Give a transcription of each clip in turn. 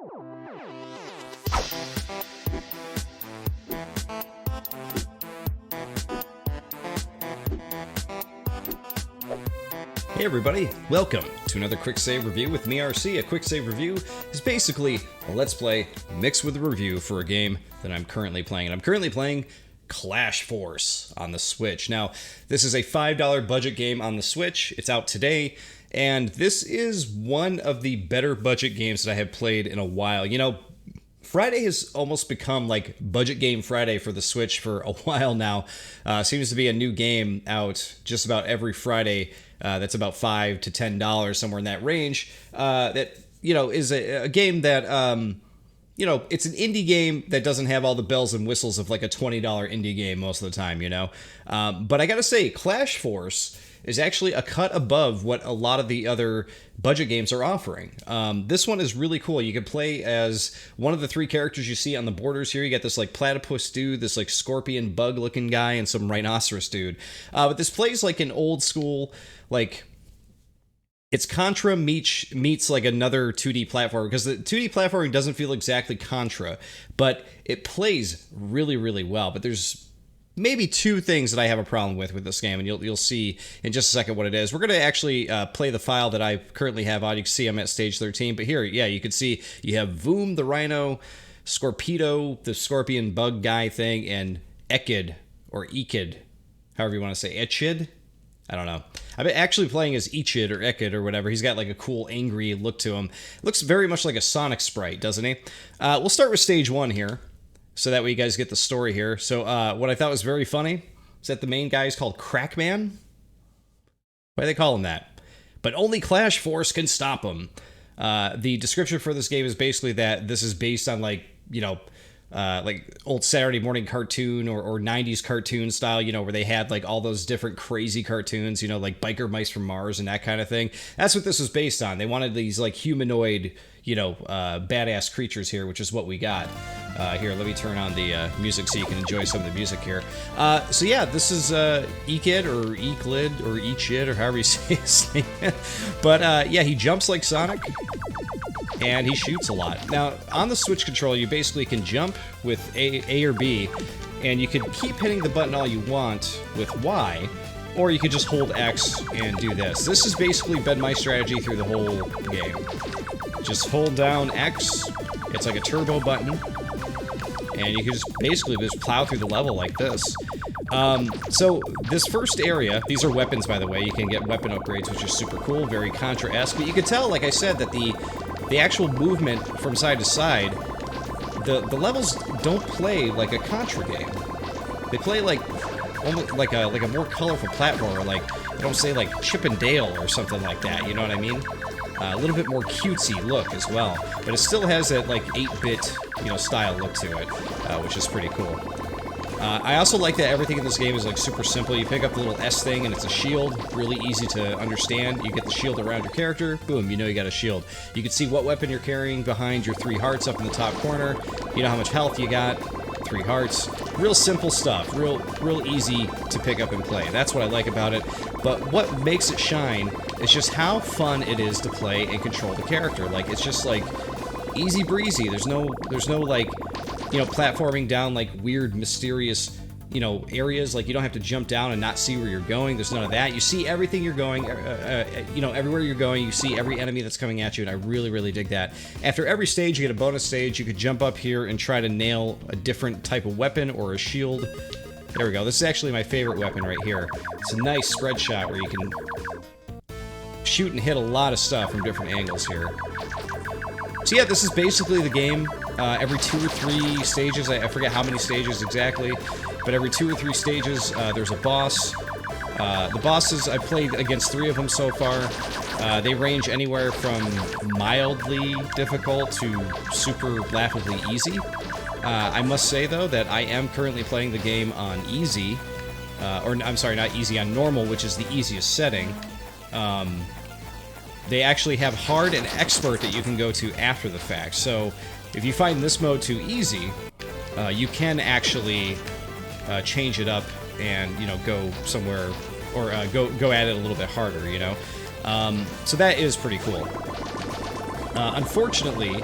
Hey everybody, welcome to another Quicksave review with me, RC. A Quicksave review is basically a Let's Play mixed with a review for a game that I'm currently playing. And I'm currently playing Clash Force on the Switch. Now, this is a $5 budget game on the Switch. It's out today, and this is one of the better budget games that I have played in a while. You know, Friday has almost become like Budget Game Friday for the Switch for a while now. Seems to be a new game out just about every Friday that's about $5 to $10, somewhere in that range. That, you know, is a game that, you know, it's an indie game that doesn't have all the bells and whistles of like a $20 indie game most of the time, you know. But I gotta say, Clash Force is actually a cut above what a lot of the other budget games are offering. This one is really cool. You can play as one of the three characters you see on the borders here. You got this like platypus dude, this like scorpion bug looking guy, and some rhinoceros dude. But this plays like an old school, like, it's Contra meets like another 2D platformer, because the 2D platforming doesn't feel exactly Contra, but it plays really, really well. But there's maybe two things that I have a problem with this game, and you'll see in just a second what it is. We're going to actually play the file that I currently have on. You can see I'm at stage 13, but here, yeah, you can see you have Voom, the rhino, Scorpedo, the scorpion bug guy thing, and Ekid, or Ekid, however you want to say, Echid? I don't know. I've been actually playing as Echid or Ekid or whatever. He's got like a cool, angry look to him. Looks very much like a Sonic sprite, doesn't he? We'll start with stage 1 here, so that way you guys get the story here. So what I thought was very funny is that the main guy is called Crackman. Why do they call him that? But only Clash Force can stop him. The description for this game is basically that this is based on, like, you know, like old Saturday morning cartoon or 90s cartoon style, you know, where they had like all those different crazy cartoons, you know, like Biker Mice from Mars and that kind of thing. That's what this was based on. They wanted these like humanoid, you know, badass creatures here, which is what we got. Here, let me turn on the music so you can enjoy some of the music here. So yeah, this is Ekid or Eklid or Echid or however you say his name. But yeah, he jumps like Sonic, and he shoots a lot. Now, on the Switch controller, you basically can jump with A or B, and you can keep hitting the button all you want with Y, or you could just hold X and do this. This has basically been my strategy through the whole game. Just hold down X, it's like a turbo button, and you can just basically just plow through the level like this. So this first area, these are weapons, by the way. You can get weapon upgrades, which is super cool, very Contra-esque. But you can tell, like I said, that the actual movement from side to side, the levels don't play like a Contra game. They play like almost like a more colorful platformer, like, I don't say like Chip and Dale or something like that. You know what I mean? A little bit more cutesy look as well, but it still has that like 8-bit, you know, style look to it, which is pretty cool. I also like that everything in this game is like super simple. You pick up the little S thing and it's a shield, really easy to understand. You get the shield around your character, boom, you know you got a shield. You can see what weapon you're carrying behind your 3 hearts up in the top corner. You know how much health you got, 3 hearts. Real simple stuff, real easy to pick up and play. That's what I like about it. But what makes it shine is just how fun it is to play and control the character. Like, it's just like easy breezy. There's no like, you know, platforming down like weird, mysterious, you know, areas. Like, you don't have to jump down and not see where you're going. There's none of that. You see everything you're going, you know, everywhere you're going, you see every enemy that's coming at you, and I really, really dig that. After every stage, you get a bonus stage. You could jump up here and try to nail a different type of weapon or a shield. There we go. This is actually my favorite weapon right here. It's a nice spread shot where you can shoot and hit a lot of stuff from different angles here. So yeah, this is basically the game. Every 2 or 3 stages, I forget how many stages exactly, but every 2 or 3 stages, there's a boss. The bosses, I've played against 3 of them so far. They range anywhere from mildly difficult to super laughably easy. I must say, though, that I am currently playing the game on easy, or I'm sorry, not easy, on normal, which is the easiest setting. They actually have hard and expert that you can go to after the fact. So if you find this mode too easy, you can actually change it up and, you know, go somewhere, or go at it a little bit harder, you know? So that is pretty cool. Unfortunately,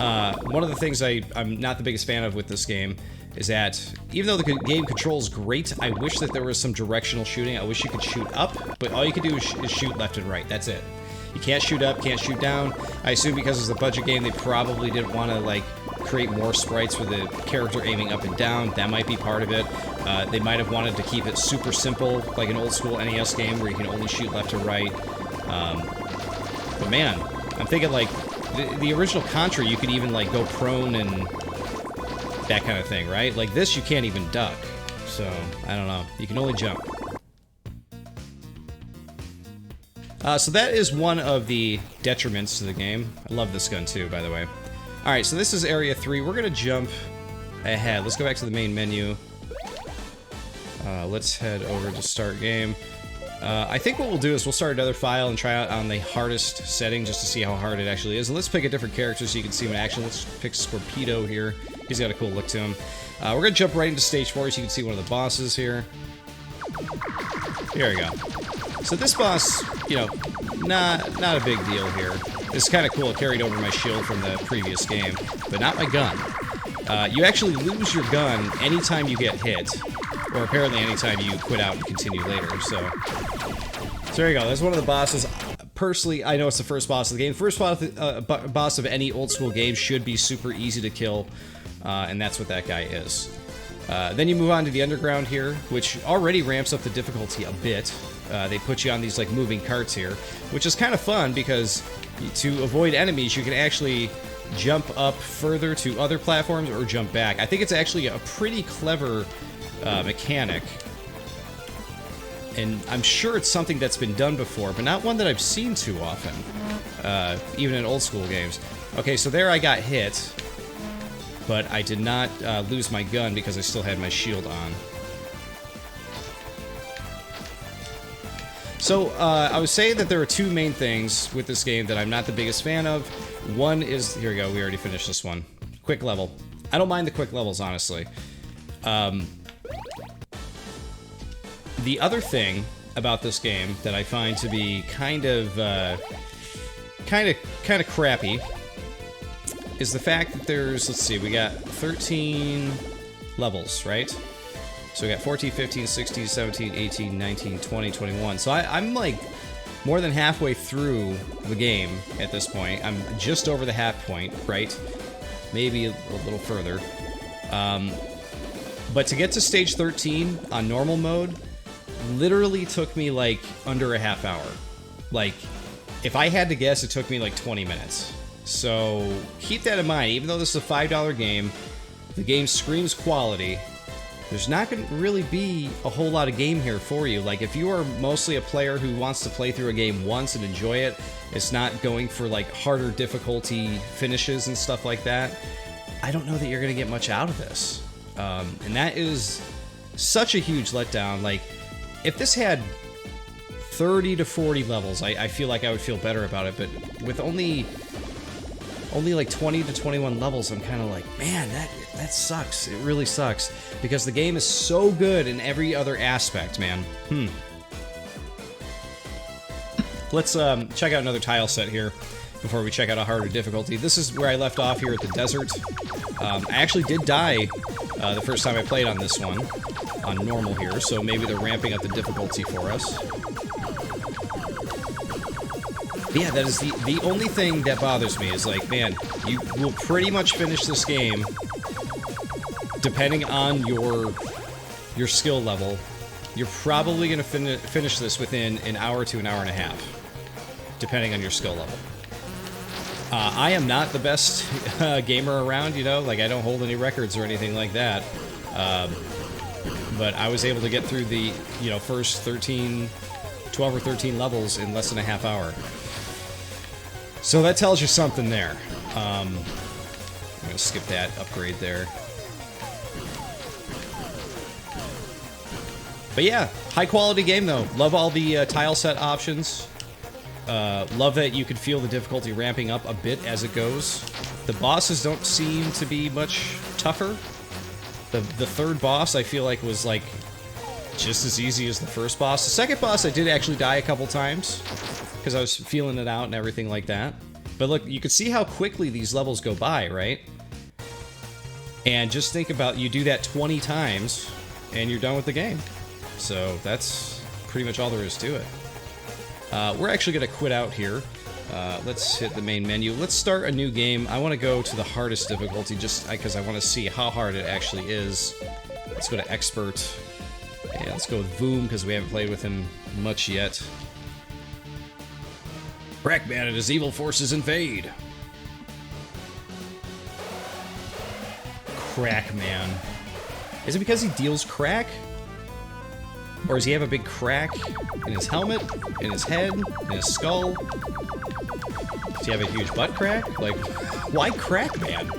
One of the things I'm not the biggest fan of with this game is that even though the game controls great, I wish that there was some directional shooting. I wish you could shoot up, but all you can do is shoot left and right. That's it. You can't shoot up, can't shoot down. I assume because it's a budget game, they probably didn't want to, like, create more sprites with the character aiming up and down. That might be part of it. They might have wanted to keep it super simple, like an old school NES game where you can only shoot left or right. But man, I'm thinking, like, the original Contra, you could even, like, go prone and that kind of thing, right? Like this, you can't even duck. So, I don't know. You can only jump. So that is one of the detriments to the game. I love this gun too, by the way. Alright, so this is Area 3. We're gonna jump ahead. Let's go back to the main menu. Let's head over to Start Game. I think what we'll do is we'll start another file and try out on the hardest setting just to see how hard it actually is. And let's pick a different character so you can see him in action. Let's pick Scorpedo here. He's got a cool look to him. We're gonna jump right into Stage 4 so you can see one of the bosses here. Here we go. So this boss, you know, not a big deal here. It's kind of cool. It carried over my shield from the previous game, but not my gun. You actually lose your gun anytime you get hit, or apparently anytime you quit out and continue later. So there you go. That's one of the bosses. Personally, I know it's the first boss of the game. First boss of any old school game should be super easy to kill, and that's what that guy is. Then you move on to the underground here, which already ramps up the difficulty a bit. They put you on these, like, moving carts here, which is kind of fun because to avoid enemies, you can actually jump up further to other platforms or jump back. I think it's actually a pretty clever mechanic, and I'm sure it's something that's been done before, but not one that I've seen too often, even in old school games. Okay, so there I got hit, but I did not lose my gun because I still had my shield on. So, I was saying that there are two main things with this game that I'm not the biggest fan of. One is, here we go, we already finished this one. Quick level. I don't mind the quick levels, honestly. The other thing about this game that I find to be kind of crappy is the fact that there's, let's see, we got 13 levels, right? So we got 14, 15, 16, 17, 18, 19, 20, 21. So I'm like more than halfway through the game at this point. I'm just over the half point, right? Maybe a little further. But to get to stage 13 on normal mode literally took me like under a half hour. Like, if I had to guess, it took me like 20 minutes. So keep that in mind. Even though this is a $5 game, the game screams quality. There's not going to really be a whole lot of game here for you. Like, if you are mostly a player who wants to play through a game once and enjoy it, it's not going for, like, harder difficulty finishes and stuff like that, I don't know that you're going to get much out of this. And that is such a huge letdown. Like, if this had 30 to 40 levels, I feel like I would feel better about it, but with only like 20 to 21 levels, I'm kind of like, man, that sucks. It really sucks. Because the game is so good in every other aspect, man. Let's check out another tile set here before we check out a harder difficulty. This is where I left off here at the desert. I actually did die the first time I played on this one, on normal here, so maybe they're ramping up the difficulty for us. But yeah, that is the only thing that bothers me is, like, man, you will pretty much finish this game depending on your skill level. You're probably going to finish this within an hour to an hour and a half, depending on your skill level. I am not the best gamer around, you know, like, I don't hold any records or anything like that. But I was able to get through the, you know, first 12 or 13 levels in less than a half hour. So that tells you something there. I'm going to skip that upgrade there. But yeah, high quality game though. Love all the tile set options. Love that you can feel the difficulty ramping up a bit as it goes. The bosses don't seem to be much tougher. The third boss I feel like was like just as easy as the first boss. The second boss I did actually die a couple times because I was feeling it out and everything like that. But look, you can see how quickly these levels go by, right? And just think about, you do that 20 times, and you're done with the game. So that's pretty much all there is to it. We're actually going to quit out here. Let's hit the main menu. Let's start a new game. I want to go to the hardest difficulty just because I want to see how hard it actually is. Let's go to Expert. And let's go with Voom because we haven't played with him much yet. Crackman and his evil forces invade. Crackman. Is it because he deals crack? Or does he have a big crack in his helmet, in his head, in his skull? Does he have a huge butt crack? Like, why Crackman?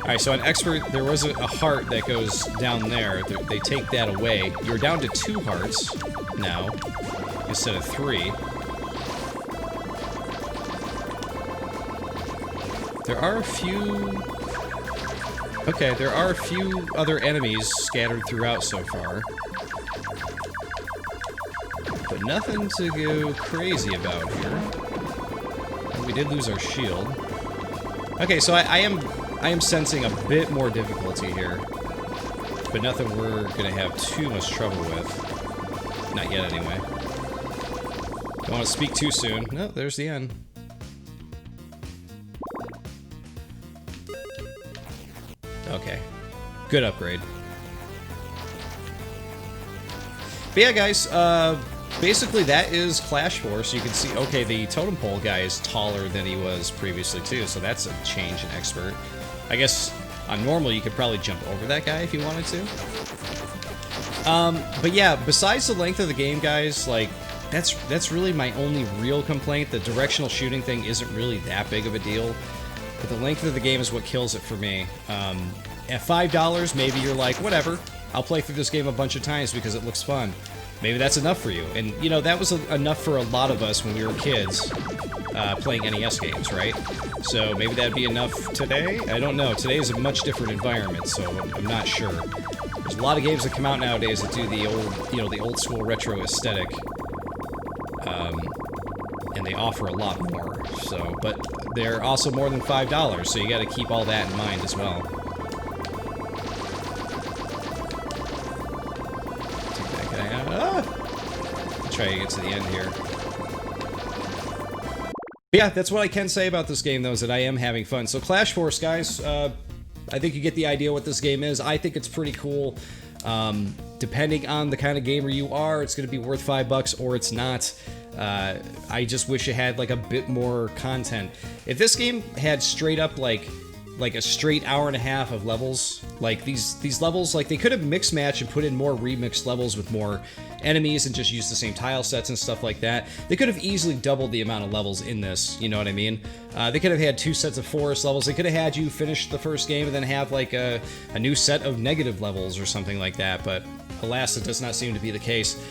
Alright, so on Expert, there was a heart that goes down there. They take that away. You're down to 2 hearts now, instead of 3. There are a few... Okay, there are a few other enemies scattered throughout so far. But nothing to go crazy about here. And we did lose our shield. Okay, so I am sensing a bit more difficulty here. But nothing we're gonna have too much trouble with. Not yet, anyway. Don't want to speak too soon. No, there's the end. Okay. Good upgrade. But yeah, guys, basically that is Clash Force. You can see, okay, the totem pole guy is taller than he was previously, too, so that's a change in Expert. I guess on normal you could probably jump over that guy if you wanted to. But yeah, besides the length of the game, guys, like, that's really my only real complaint. The directional shooting thing isn't really that big of a deal. But the length of the game is what kills it for me. At $5, maybe you're like, whatever, I'll play through this game a bunch of times because it looks fun. Maybe that's enough for you. And, you know, that was enough for a lot of us when we were kids playing NES games, right? So maybe that'd be enough today? I don't know. Today is a much different environment, so I'm not sure. There's a lot of games that come out nowadays that do the old, you know, the old school retro aesthetic. And they offer a lot more, so, but they're also more than $5, so you gotta keep all that in mind as well. Take that guy out. Ah! I'll try to get to the end here. But yeah, that's what I can say about this game, though, is that I am having fun. So Clash Force, guys, I think you get the idea what this game is. I think it's pretty cool. Depending on the kind of gamer you are, it's gonna be worth $5 or it's not. I just wish it had like a bit more content. If this game had straight up like a straight hour and a half of levels, like these levels, like they could have mixed match and put in more remixed levels with more enemies and just use the same tile sets and stuff like that. They could have easily doubled the amount of levels in this, you know what I mean? They could have had 2 sets of forest levels. They could have had you finish the first game and then have like a new set of negative levels or something like that, but alas, it does not seem to be the case.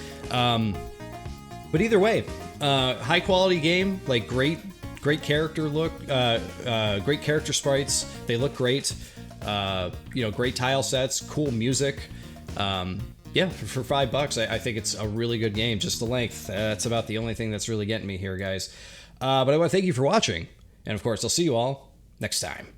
But either way, high quality game, like great character look, great character sprites. They look great. You know, great tile sets, cool music. Yeah, for $5, I think it's a really good game. Just the length. That's about the only thing that's really getting me here, guys. But I want to thank you for watching, and of course, I'll see you all next time.